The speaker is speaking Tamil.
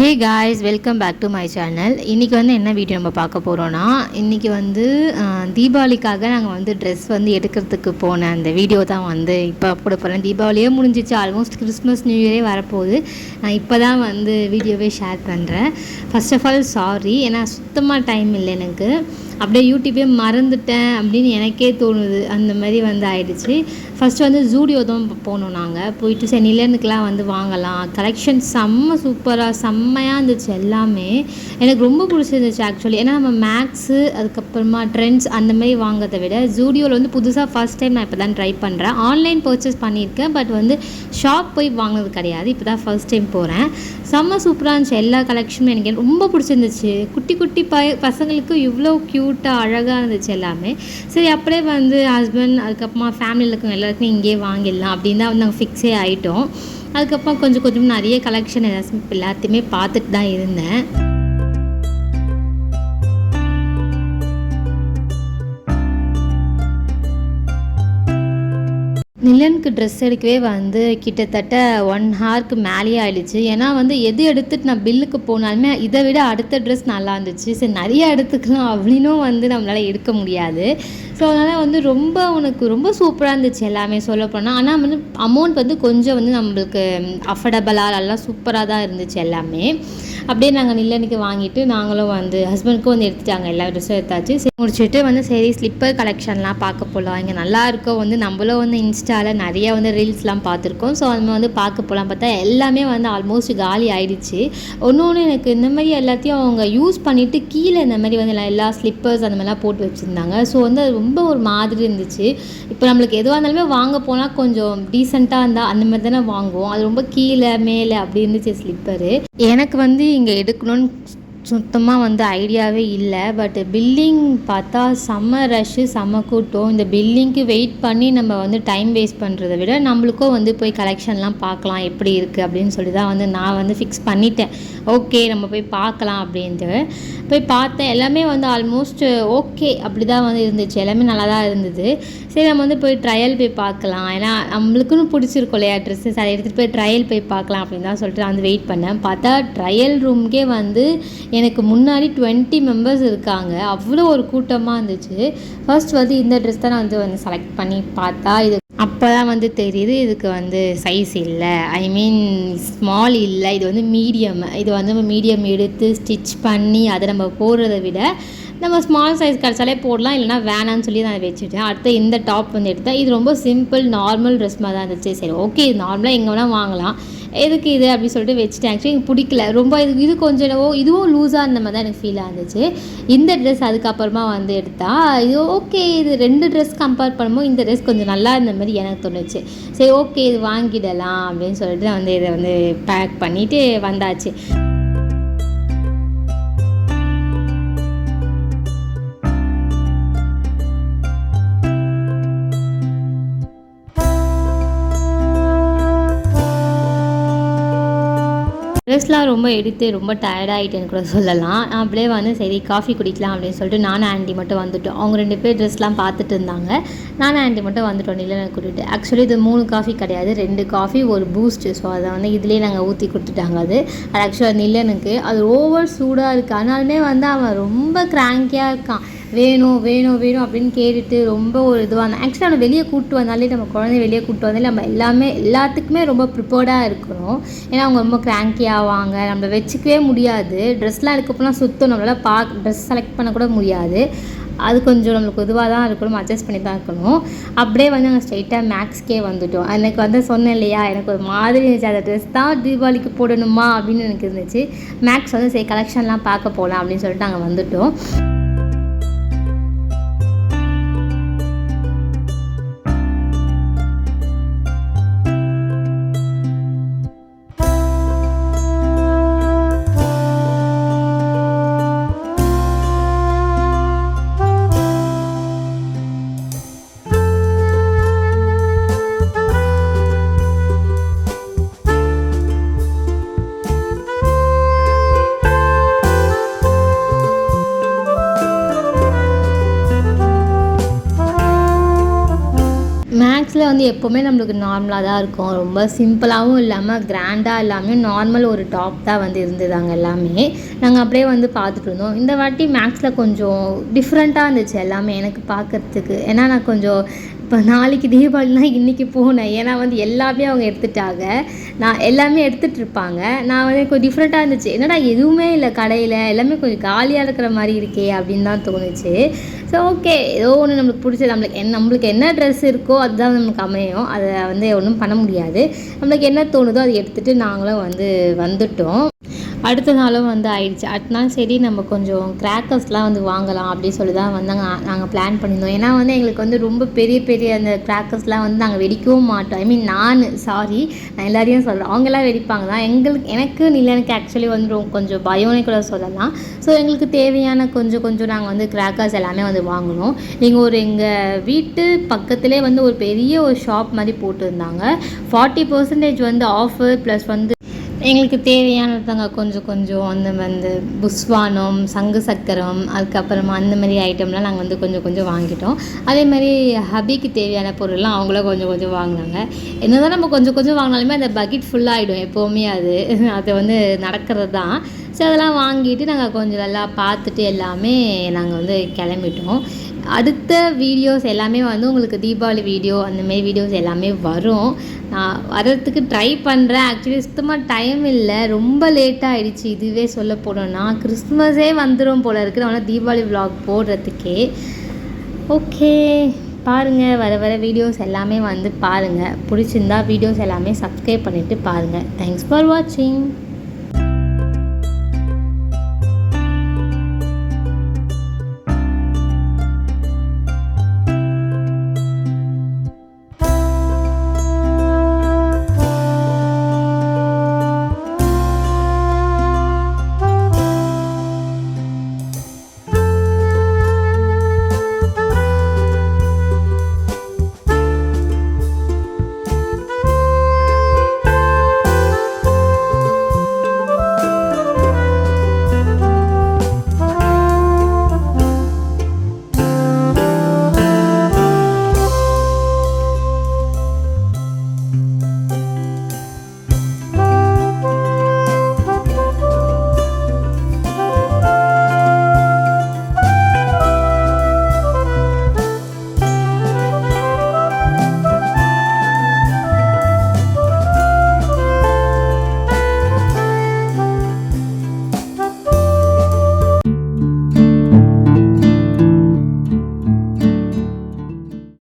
Hey guys, welcome back to my channel. இன்றைக்கி என்ன வீடியோ நம்ம பார்க்க போகிறோன்னா, இன்றைக்கி தீபாவளிக்காக நாங்கள் ட்ரெஸ் எடுக்கிறதுக்கு போன அந்த வீடியோ தான் இப்போ போட போகிறேன். தீபாவளியே முடிஞ்சிச்சு, ஆல்மோஸ்ட் கிறிஸ்மஸ் நியூ இயரே வரப்போகுது. நான் இப்போ தான் வீடியோவே ஷேர் பண்ணுறேன். ஃபர்ஸ்ட் ஆஃப் ஆல் சாரி, ஏன்னா சுத்தமாக டைம் இல்லை எனக்கு. அப்படியே யூடியூபே மறந்துட்டேன் அப்படின்னு எனக்கே தோணுது. அந்த மாதிரி ஆயிடுச்சு. ஃபஸ்ட்டு ஜூடியோ தான் போனோம். நாங்கள் போயிட்டு சரி நிலனுக்கெலாம் வாங்கலாம். கலெக்ஷன் சூப்பராக செம்மையாக இருந்துச்சு. எல்லாமே எனக்கு ரொம்ப பிடிச்சிருந்துச்சு ஆக்சுவலி. ஏன்னா நம்ம மேக்ஸு அதுக்கப்புறமா ட்ரெண்ட்ஸ் அந்த மாதிரி வாங்கிறத விட ஜூடியோவில் புதுசாக ஃபஸ்ட் டைம் நான் இப்போ தான் ட்ரை பண்ணுறேன். ஆன்லைன் பர்ச்சேஸ் பண்ணியிருக்கேன், பட் ஷாப் போய் வாங்கினது கிடையாது. இப்போ தான் ஃபஸ்ட் டைம் போகிறேன். செம்ம சூப்பராக இருந்துச்சு. எல்லா கலெக்ஷனும் எனக்கு ரொம்ப பிடிச்சிருந்துச்சு. குட்டி குட்டி பசங்களுக்கு இவ்வளோ க்யூட்டாக அழகாக இருந்துச்சு எல்லாமே. சரி அப்படியே ஹஸ்பண்ட் அதுக்கப்புறமா ஃபேமிலியில் இருக்கவங்க எல்லாருக்குமே இங்கேயே வாங்கிடலாம் அப்படின்னு தான் நாங்கள் ஃபிக்ஸே ஆகிட்டோம். அதுக்கப்புறம் கொஞ்சம் கொஞ்சம் நிறைய கலெக்ஷன் எல்லாத்தையுமே பார்த்துட்டு தான் இருந்தேன். நிலனுக்கு ட்ரெஸ் எடுக்கவே கிட்டத்தட்ட 1 ஹாருக்கு மேலேயே ஆகிடுச்சு. ஏன்னா எது எடுத்துகிட்டு நான் பில்லுக்கு போனாலுமே இதை விட அடுத்த ட்ரெஸ் நல்லா இருந்துச்சு. சரி நிறைய எடுத்துக்கலாம் அப்படின்னும் நம்மளால் எடுக்க முடியாது. ஸோ அதனால் ரொம்ப ரொம்ப சூப்பராக இருந்துச்சு எல்லாமே சொல்லப்போனால். ஆனால் அமௌண்ட் கொஞ்சம் நம்மளுக்கு அஃபர்டபுளாக நல்லா சூப்பராக தான் இருந்துச்சு எல்லாமே. அப்படியே நாங்கள் நிலனுக்கு வாங்கிட்டு நாங்களும் ஹஸ்பண்டுக்கும் எடுத்துட்டாங்க. எல்லா ட்ரெஸ்ஸும் எடுத்தாச்சு. சரி முடிச்சுட்டு சரி ஸ்லிப்பர் கலெக்ஷன்லாம் பார்க்க போகலாம். இங்கே நல்லா இருக்கோம். நம்மளும் இன்ஸ்டாவில் நிறைய ரீல்ஸ்லாம் பார்த்துருக்கோம். ஸோ அது பார்க்க போகலாம் பார்த்தா எல்லாமே ஆல்மோஸ்ட் காலி ஆகிடுச்சு. ஒன்று எனக்கு இந்த மாதிரி எல்லாத்தையும் அவங்க யூஸ் பண்ணிவிட்டு கீழே இந்த மாதிரி எல்லா ஸ்லிப்பர்ஸ் அந்த மாதிரிலாம் போட்டு வச்சுருந்தாங்க. ஸோ ரொம்ப ஒரு மாதிரி இருந்துச்சு. இப்போ நம்மளுக்கு எதுவாக இருந்தாலுமே வாங்க போனால் கொஞ்சம் டீசெண்டாக இருந்தால் அந்த மாதிரி தானே வாங்குவோம். அது ரொம்ப கீழே மேலே அப்படி இருந்துச்சு ஸ்லிப்பரு. எனக்கு இங்கே எடுக்கணும்னு சுத்தமாக ஐடியாவே இல்லை. பட் பில்லிங் பார்த்தா செம்ம ரஷ்ஷு, செம்ம கூட்டம். இந்த பில்லிங்க்கு வெயிட் பண்ணி நம்ம டைம் வேஸ்ட் பண்ணுறதை விட நம்மளுக்கும் போய் கலெக்ஷன்லாம் பார்க்கலாம் எப்படி இருக்குது அப்படின்னு சொல்லி தான் நான் ஃபிக்ஸ் பண்ணிட்டேன். ஓகே நம்ம போய் பார்க்கலாம் அப்படின்ட்டு போய் பார்த்தேன். எல்லாமே ஆல்மோஸ்ட் ஓகே அப்படி தான் இருந்துச்சு. எல்லாமே நல்லா தான் இருந்தது. சரி நம்ம போய் ட்ரையல் போய் பார்க்கலாம். ஏன்னா நம்மளுக்குன்னு பிடிச்சிருக்கோம் இல்லையா ட்ரெஸ்ஸஸ், அதை எடுத்துகிட்டு போய் ட்ரையல் போய் பார்க்கலாம் அப்படின்னு தான் சொல்லிட்டு நான் வெயிட் பண்ணேன். பார்த்தா ட்ரையல் ரூம்க்கே எனக்கு முன்னாடி 20 மெம்பர்ஸ் இருக்காங்க. அவ்வளோ ஒரு கூட்டமாக இருந்துச்சு. ஃபர்ஸ்ட் இந்த ட்ரெஸ் தான் நான் செலக்ட் பண்ணி பார்த்தா இது அப்போ தான் தெரியுது இதுக்கு சைஸ் இல்லை, ஐ மீன் ஸ்மால் இல்லை, இது மீடியம். இது நம்ம மீடியம் எடுத்து ஸ்டிச் பண்ணி அதை நம்ம போடுறத விட நம்ம ஸ்மால் சைஸ் கிடச்சாலே போடலாம், இல்லைனா வேணான்னு சொல்லி நான் வச்சுட்டேன். அடுத்து இந்த டாப் எடுத்தேன். இது ரொம்ப சிம்பிள் நார்மல் ட்ரெஸ் மாதிரி தான் இருந்துச்சு. சரி ஓகே இது நார்மலாக எங்கே வேணால் வாங்கலாம், எதுக்கு இது அப்படின்னு சொல்லிட்டு வச்சுட்டேன். ஆக்சுவலி எனக்கு பிடிக்கல ரொம்ப. இது கொஞ்சம் இதுவும் லூஸாக இருந்த மாதிரி தான் எனக்கு ஃபீல் ஆகுது. இந்த ட்ரெஸ் அதுக்கப்புறமா எடுத்தால் இது ஓகே. இது 2 ட்ரெஸ் கம்பேர் பண்ணும்போது இந்த ட்ரெஸ் கொஞ்சம் நல்லா இருந்த மாதிரி எனக்கு தோணுச்சு. சரி ஓகே இது வாங்கிடலாம் அப்படின்னு சொல்லிட்டு நான் இதை பேக் பண்ணிவிட்டு வந்தாச்சு. ட்ரெஸ்லாம் ரொம்ப எடுத்து ரொம்ப டயர்டாகிட்டேன்னு கூட சொல்லலாம். அப்படியே சரி காஃபி குடிக்கலாம் அப்படின்னு சொல்லிட்டு நானும் ஆண்டி மட்டும் வந்துவிட்டோம். அவங்க 2 பேர் ட்ரெஸ்லாம் பார்த்துட்டு இருந்தாங்க. நானும் ஆண்டி மட்டும் வந்துவிட்டோம் நிலனை கூட்டிகிட்டு. ஆக்சுவலி இது 3 காஃபி கிடையாது, 2 காஃபி ஒரு பூஸ்ட்டு. ஸோ அதை இதுலேயே நாங்கள் ஊற்றி கொடுத்துட்டாங்க. அது ஆக்சுவலாக நிலனுக்கு அது ஓவர் சூடாக இருக்குது. ஆனாலுமே அவன் ரொம்ப கிராங்கியாக இருக்கான். வேணும் வேணும் வேணும் அப்படின்னு கேட்டுட்டு ரொம்ப ஒரு இதுவாக இருந்தான். ஆக்சுவலாக நம்ம வெளியே கூப்பிட்டு வந்தாலே, நம்ம குழந்தைய வெளியே கூப்பிட்டு வந்தாலே நம்ம எல்லாத்துக்குமே ரொம்ப ப்ரிப்பேர்டாக இருக்கணும். ஏன்னா அவங்க ரொம்ப கிராங்கி ஆவாங்க. நம்ம வச்சுக்கவே முடியாது. ட்ரெஸ்லாம் எடுக்கப்போலாம் சுத்தம் நம்மளால் ட்ரெஸ் செலக்ட் பண்ணக்கூட முடியாது. அது கொஞ்சம் நம்மளுக்கு இதுவாக தான் இருக்கணும், அட்ஜஸ்ட் பண்ணி தான் இருக்கணும். அப்படியே நாங்கள் ஸ்ட்ரைட்டாக மேக்ஸ்க்கே வந்துவிட்டோம். எனக்கு சொன்னேன் இல்லையா, எனக்கு ஒரு மாதிரி இருந்துச்சு. அந்த ட்ரெஸ் தான் தீபாவளிக்கு போடணுமா அப்படின்னு எனக்கு இருந்துச்சு. மேக்ஸ் சரி கலெக்ஷன்லாம் பார்க்க போகலாம் அப்படின்னு சொல்லிட்டு நாங்கள் வந்துவிட்டோம். எப்போவுமே நம்மளுக்கு நார்மலாக தான் இருக்கும். ரொம்ப சிம்பிளாகவும் இல்லாமல் கிராண்டாக இல்லாமல் நார்மல் ஒரு டாப் தான் வந்து இருந்ததாங்க எல்லாமே. நாங்கள் அப்படியே வந்து பார்த்துட்டு இருந்தோம். இந்த வாட்டி மேக்ஸில் கொஞ்சம் டிஃப்ரெண்ட்டாக இருந்துச்சு எல்லாமே எனக்கு பார்க்குறதுக்கு. ஏன்னா நான் கொஞ்சம் இப்போ நாளைக்கு தீபாவளினா இன்றைக்கி போனேன். ஏன்னா வந்து எல்லாமே அவங்க எடுத்துட்டாங்க. நான் எல்லாமே எடுத்துகிட்ருப்பாங்க. நான் வந்து கொஞ்சம் டிஃப்ரெண்ட்டாக இருந்துச்சு. என்னடா எதுவுமே இல்லை கடையில், எல்லாமே கொஞ்சம் காலியாக இருக்கிற மாதிரி இருக்கே அப்படின்னு தான் தோணுச்சு. ஸோ ஓகே, ஏதோ ஒன்று நம்மளுக்கு பிடிச்சது, நம்மளுக்கு என்ன ட்ரெஸ் இருக்கோ அதுதான் நமக்கு அமையும். அதை வந்து ஒன்றும் பண்ண முடியாது. நம்மளுக்கு என்ன தோணுதோ அதை எடுத்துகிட்டு நாங்களும் வந்து வந்துட்டோம். அடுத்த நாளும் வந்து ஆயிடுச்சு. அடுத்த நாள் சரி நம்ம கொஞ்சம் கிராக்கர்ஸ்லாம் வந்து வாங்கலாம் அப்படின்னு சொல்லி தான் வந்து நாங்கள் பிளான் பண்ணியிருந்தோம். ஏன்னா வந்து எங்களுக்கு வந்து ரொம்ப பெரிய பெரிய அந்த கிராக்கர்ஸ்லாம் வந்து நாங்கள் வெடிக்கவும் மாட்டோம். ஐ மீன் நான் எல்லாரையும் சொல்கிறேன். அவங்கெல்லாம் வெடிப்பாங்க தான். எனக்கு நிலனுக்கு ஆக்சுவலி வந்து கொஞ்சம் பயம்னே கூட சொல்லலாம். ஸோ எங்களுக்கு தேவையான கொஞ்சம் நாங்கள் வந்து கிராக்கர்ஸ் எல்லாமே வந்து வாங்கினோம். எங்கள் வீட்டு பக்கத்திலே வந்து ஒரு பெரிய ஒரு ஷாப் மாதிரி போட்டிருந்தாங்க. 40% வந்து ஆஃபர் ப்ளஸ் வந்து எங்களுக்கு தேவையானதாங்க கொஞ்சம் அந்த வந்து புஸ்வானம், சங்கு சக்கரம், அதுக்கப்புறமா அந்த மாதிரி ஐட்டம்லாம் நாங்கள் வந்து கொஞ்சம் வாங்கிட்டோம். அதே மாதிரி ஹபிக்கு தேவையான பொருள்லாம் அவங்களும் கொஞ்சம் வாங்கினாங்க. என்ன தான் நம்ம கொஞ்சம் வாங்கினாலுமே அந்த பக்கெட் ஃபுல்லாகிடும் எப்போவுமே. அது வந்து நடக்கிறது தான். ஸோ அதெல்லாம் வாங்கிட்டு நாங்கள் கொஞ்சம் நல்லா பார்த்துட்டு எல்லாமே நாங்கள் வந்து கிளம்பிட்டோம். அடுத்த வீடியோஸ் எல்லாமே வந்து உங்களுக்கு தீபாவளி வீடியோ அந்தமாரி வீடியோஸ் எல்லாமே வரும். நான் வரத்துக்கு ட்ரை பண்ணுறேன். ஆக்சுவலி சுத்தமாக டைம் இல்லை, ரொம்ப லேட்டாக ஆகிடுச்சு. இதுவே சொல்ல போனோன்னா கிறிஸ்மஸே வந்துடும் போல் இருக்குது. ஆனால் தீபாவளி விலாக் போடுறதுக்கே. ஓகே, பாருங்கள், வர வீடியோஸ் எல்லாமே வந்து பாருங்கள். பிடிச்சிருந்தா வீடியோஸ் எல்லாமே சப்ஸ்கிரைப் பண்ணிவிட்டு பாருங்கள். தேங்க்ஸ் ஃபார் வாட்சிங்.